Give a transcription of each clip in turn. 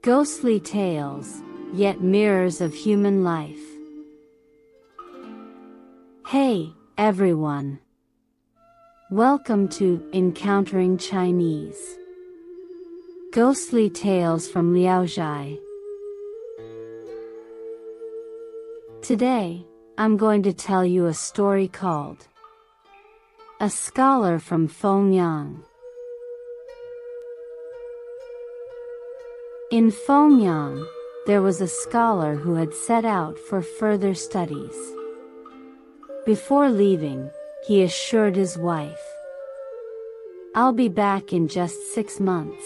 Ghostly tales, yet mirrors of human life. Hey, everyone! Welcome to Encountering Chinese. Ghostly Tales from Zhai. Today, I'm going to tell you a story called A Scholar from Fengyang. In Fengyang, there was a scholar who had set out for further studies. Before leaving, he assured his wife, "I'll be back in just 6 months."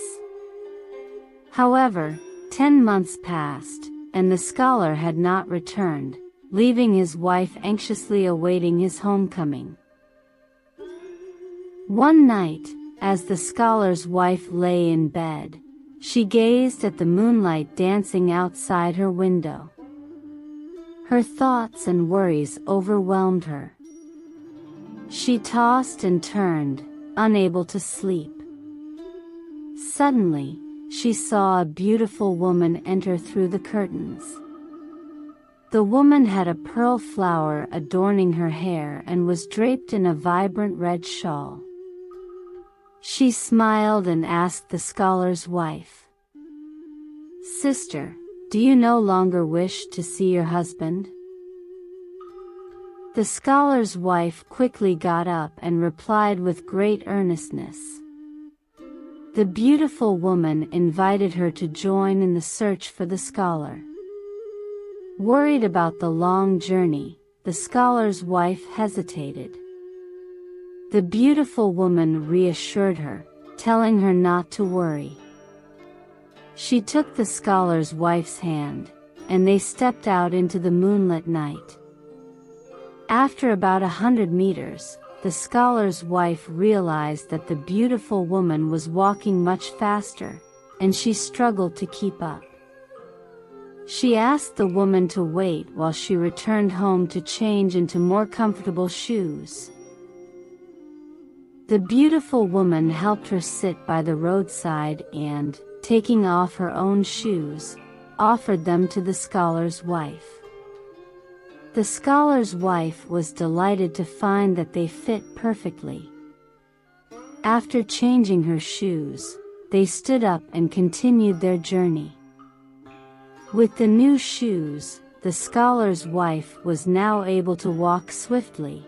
However, 10 months passed, and the scholar had not returned, leaving his wife anxiously awaiting his homecoming. One night, as the scholar's wife lay in bed, she gazed at the moonlight dancing outside her window. Her thoughts and worries overwhelmed her. She tossed and turned, unable to sleep. Suddenly, she saw a beautiful woman enter through the curtains. The woman had a pearl flower adorning her hair and was draped in a vibrant red shawl. She smiled and asked the scholar's wife, "Sister, do you no longer wish to see your husband?" The scholar's wife quickly got up and replied with great earnestness. The beautiful woman invited her to join in the search for the scholar. Worried about the long journey, the scholar's wife hesitated. The beautiful woman reassured her, telling her not to worry. She took the scholar's wife's hand, and they stepped out into the moonlit night. After about 100 meters, the scholar's wife realized that the beautiful woman was walking much faster, and she struggled to keep up. She asked the woman to wait while she returned home to change into more comfortable shoes. The beautiful woman helped her sit by the roadside and, taking off her own shoes, offered them to the scholar's wife. The scholar's wife was delighted to find that they fit perfectly. After changing her shoes, they stood up and continued their journey. With the new shoes, the scholar's wife was now able to walk swiftly.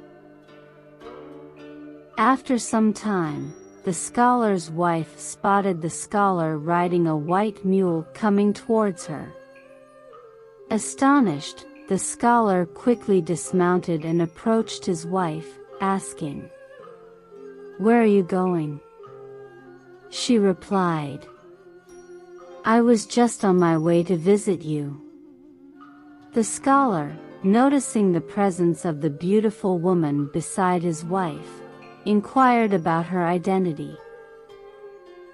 After some time, the scholar's wife spotted the scholar riding a white mule coming towards her. Astonished, the scholar quickly dismounted and approached his wife, asking, "Where are you going?" She replied, "I was just on my way to visit you." The scholar, noticing the presence of the beautiful woman beside his wife, inquired about her identity.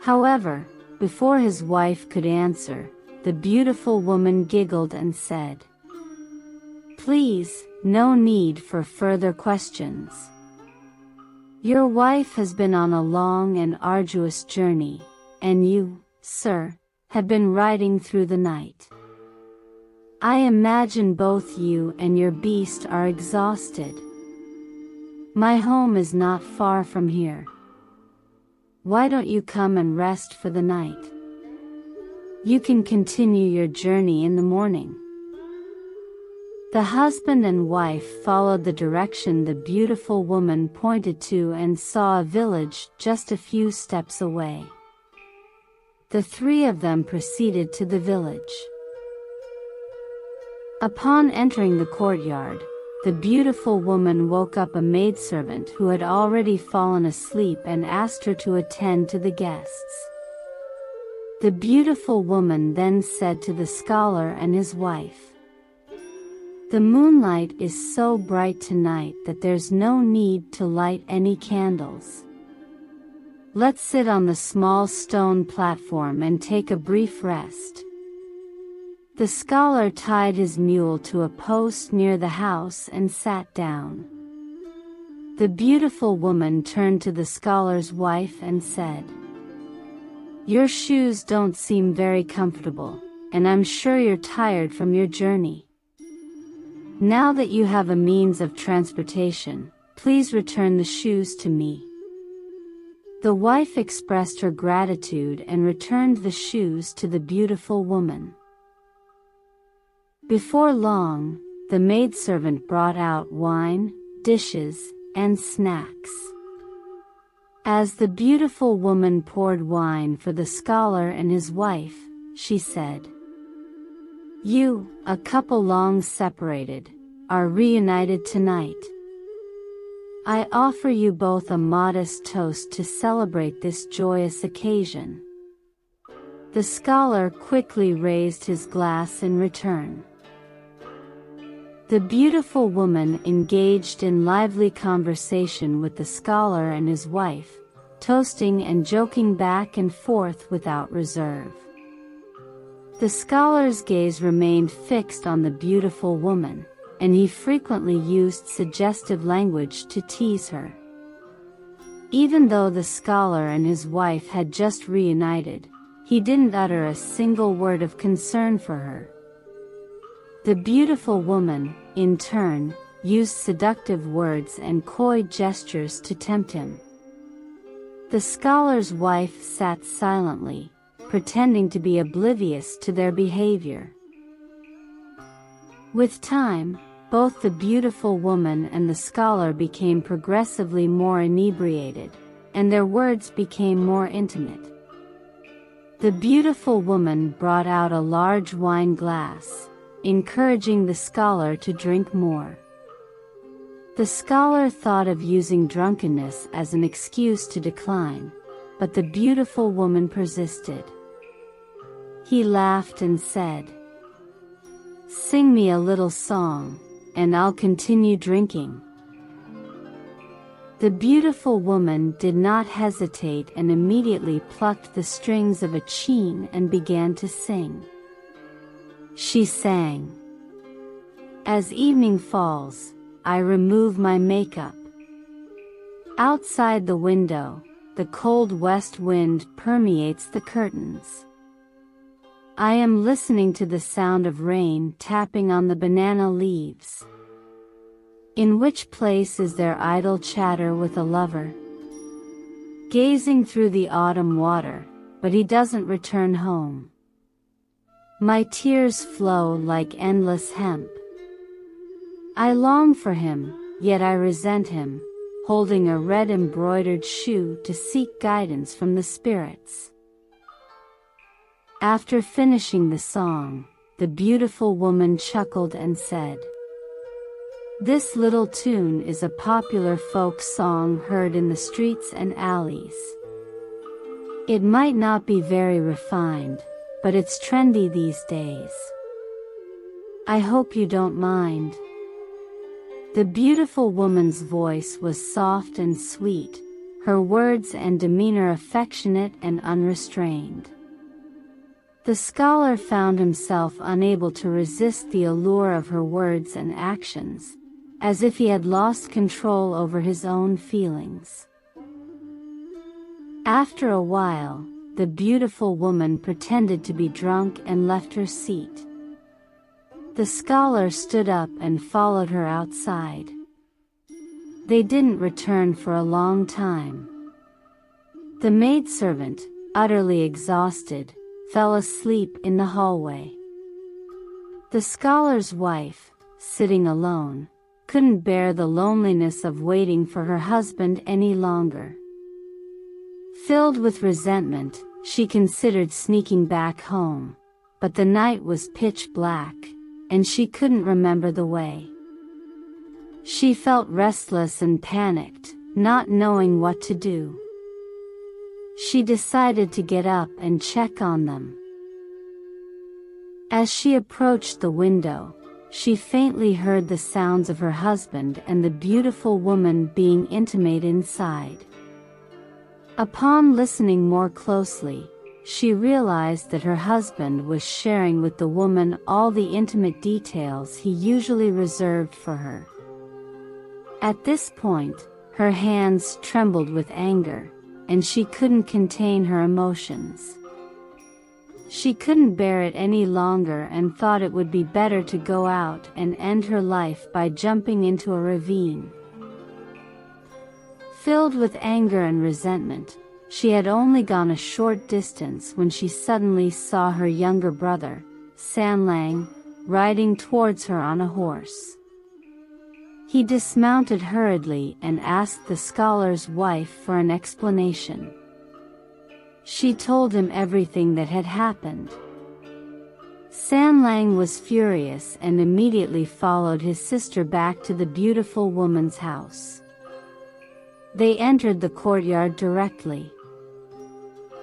However, before his wife could answer, the beautiful woman giggled and said, "Please, no need for further questions. Your wife has been on a long and arduous journey, and you, sir, have been riding through the night. I imagine both you and your beast are exhausted. My home is not far from here. Why don't you come and rest for the night? You can continue your journey in the morning." The husband and wife followed the direction the beautiful woman pointed to and saw a village just a few steps away. The three of them proceeded to the village. Upon entering the courtyard, the beautiful woman woke up a maidservant who had already fallen asleep and asked her to attend to the guests. The beautiful woman then said to the scholar and his wife, "The moonlight is so bright tonight that there's no need to light any candles. Let's sit on the small stone platform and take a brief rest." The scholar tied his mule to a post near the house and sat down. The beautiful woman turned to the scholar's wife and said, "Your shoes don't seem very comfortable. and I'm sure you're tired from your journey. Now that you have a means of transportation, please return the shoes to me." The wife expressed her gratitude and returned the shoes to the beautiful woman. Before long, the maidservant brought out wine, dishes, and snacks. As the beautiful woman poured wine for the scholar and his wife, she said, "You, a couple long separated, are reunited tonight. I offer you both a modest toast to celebrate this joyous occasion." The scholar quickly raised his glass in return. The beautiful woman engaged in lively conversation with the scholar and his wife, toasting and joking back and forth without reserve. The scholar's gaze remained fixed on the beautiful woman, and he frequently used suggestive language to tease her. Even though the scholar and his wife had just reunited, he didn't utter a single word of concern for her. The beautiful woman, in turn, used seductive words and coy gestures to tempt him. The scholar's wife sat silently, pretending to be oblivious to their behavior. With time, both the beautiful woman and the scholar became progressively more inebriated, and their words became more intimate. The beautiful woman brought out a large wine glass, encouraging the scholar to drink more. The scholar thought of using drunkenness as an excuse to decline, but the beautiful woman persisted. He laughed and said, "Sing me a little song, and I'll continue drinking." The beautiful woman did not hesitate and immediately plucked the strings of a chain and began to sing. She sang, "As evening falls, I remove my makeup. Outside the window, the cold west wind permeates the curtains. I am listening to the sound of rain tapping on the banana leaves. In which place is there idle chatter with a lover? Gazing through the autumn water, but he doesn't return home. My tears flow like endless hemp. I long for him, yet I resent him, holding a red embroidered shoe to seek guidance from the spirits." After finishing the song, the beautiful woman chuckled and said, "This little tune is a popular folk song heard in the streets and alleys. It might not be very refined, but it's trendy these days. I hope you don't mind." The beautiful woman's voice was soft and sweet, her words and demeanor affectionate and unrestrained. The scholar found himself unable to resist the allure of her words and actions, as if he had lost control over his own feelings. After a while, the beautiful woman pretended to be drunk and left her seat. The scholar stood up and followed her outside. They didn't return for a long time. The maidservant, utterly exhausted, fell asleep in the hallway. The scholar's wife, sitting alone, couldn't bear the loneliness of waiting for her husband any longer. Filled with resentment, she considered sneaking back home, but the night was pitch black, and she couldn't remember the way. She felt restless and panicked, not knowing what to do. She decided to get up and check on them. As she approached the window, she faintly heard the sounds of her husband and the beautiful woman being intimate inside. Upon listening more closely, she realized that her husband was sharing with the woman all the intimate details he usually reserved for her. At this point, her hands trembled with anger, and she couldn't contain her emotions. She couldn't bear it any longer and thought it would be better to go out and end her life by jumping into a ravine. Filled with anger and resentment, she had only gone a short distance when she suddenly saw her younger brother, Sanlang, riding towards her on a horse. He dismounted hurriedly and asked the scholar's wife for an explanation. She told him everything that had happened. Sanlang was furious and immediately followed his sister back to the beautiful woman's house. They entered the courtyard directly.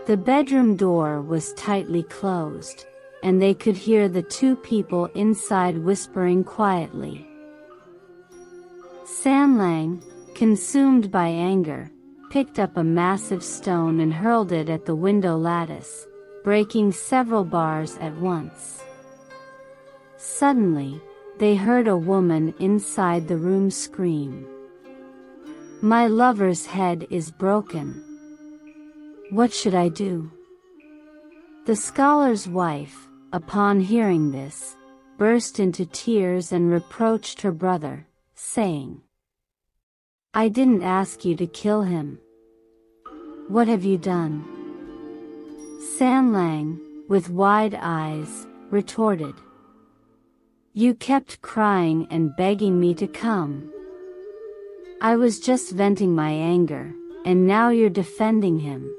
The bedroom door was tightly closed, and they could hear the two people inside whispering quietly. Sanlang, consumed by anger, picked up a massive stone and hurled it at the window lattice, breaking several bars at once. Suddenly, they heard a woman inside the room scream, "My lover's head is broken. What should I do?" The scholar's wife, upon hearing this, burst into tears and reproached her brother, saying, "I didn't ask you to kill him. What have you done?" Sanlang, with wide eyes, retorted, "You kept crying and begging me to come. I was just venting my anger, and now you're defending him.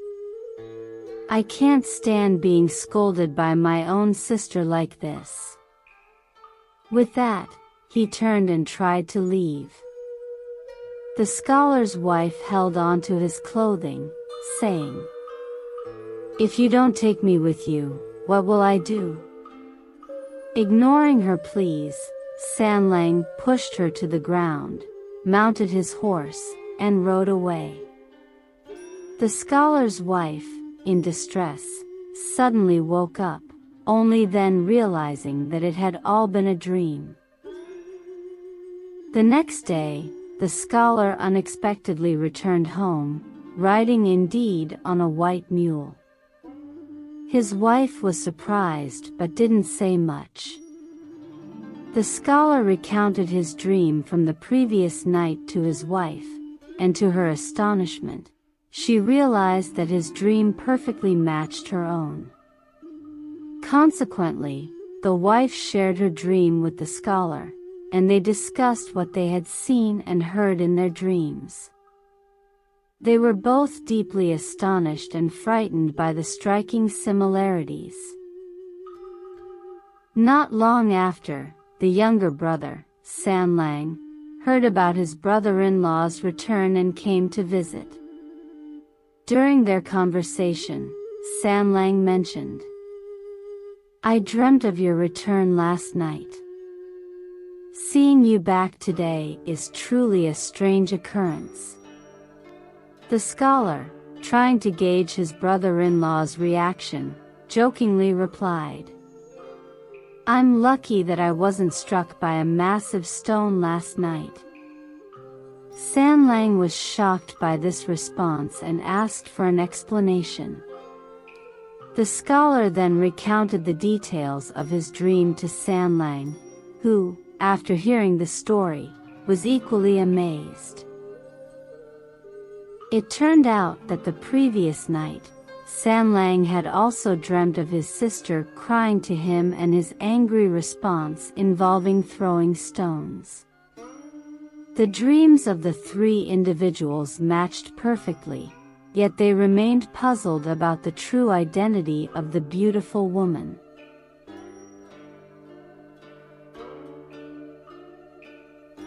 I can't stand being scolded by my own sister like this." With that, he turned and tried to leave. The scholar's wife held on to his clothing, saying, "If you don't take me with you, what will I do?" Ignoring her pleas, Sanlang pushed her to the ground, mounted his horse, and rode away. The scholar's wife, in distress, suddenly woke up, only then realizing that it had all been a dream. The next day, the scholar unexpectedly returned home, riding indeed on a white mule. His wife was surprised but didn't say much. The scholar recounted his dream from the previous night to his wife, and to her astonishment, she realized that his dream perfectly matched her own. Consequently, the wife shared her dream with the scholar, and they discussed what they had seen and heard in their dreams. They were both deeply astonished and frightened by the striking similarities. Not long after, the younger brother, Sanlang, heard about his brother-in-law's return and came to visit. During their conversation, Sanlang mentioned, "I dreamt of your return last night. Seeing you back today is truly a strange occurrence." The scholar, trying to gauge his brother-in-law's reaction, jokingly replied, "I'm lucky that I wasn't struck by a massive stone last night." Sanlang was shocked by this response and asked for an explanation. The scholar then recounted the details of his dream to Sanlang, who, after hearing the story, was equally amazed. It turned out that the previous night, Sanlang had also dreamt of his sister crying to him and his angry response involving throwing stones. The dreams of the three individuals matched perfectly, yet they remained puzzled about the true identity of the beautiful woman.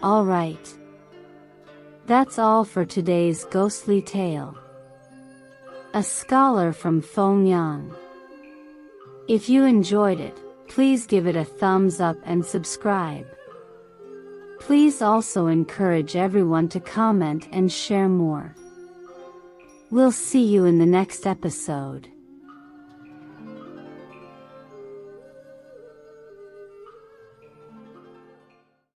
Alright. That's all for today's ghostly tale. A Scholar from Fengyang. If you enjoyed it, please give it a thumbs up and subscribe. Please also encourage everyone to comment and share more. We'll see you in the next episode.